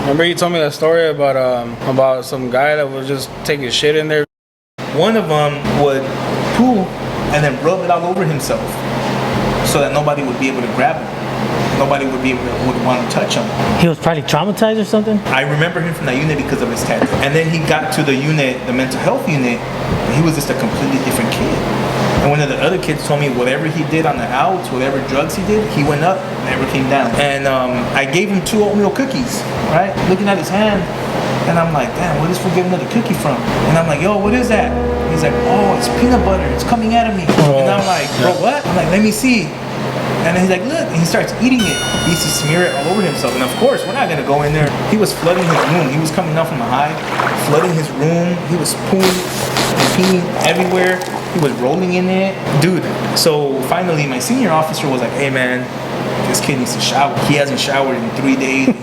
Remember you told me that story about some guy that was just taking shit in there. One of them would poo and then rub it all over himself so that nobody would be able to grab him. Nobody would want to touch him. He was probably traumatized or something? I remember him from that unit because of his tattoo. And then he got to the unit, the mental health unit, and he was just a completely different kid. And one of the other kids told me whatever he did on the outs, whatever drugs he did, he went up, never came down. And I gave him 2 oatmeal cookies, right? Looking at his hand, and I'm like, damn, where this fool get another cookie from? And I'm like, yo, what is that? He's like, oh, it's peanut butter. It's coming out of me. And I'm like, bro, what? I'm like, let me see. And then he's like, look, and he starts eating it. He used to smear it all over himself. And of course, we're not gonna go in there. He was flooding his room. He was coming out from a high, flooding his room. He was pooing and peeing everywhere. He was rolling in it. Dude, so finally my senior officer was like, hey man, this kid needs to shower. He hasn't showered in 3 days.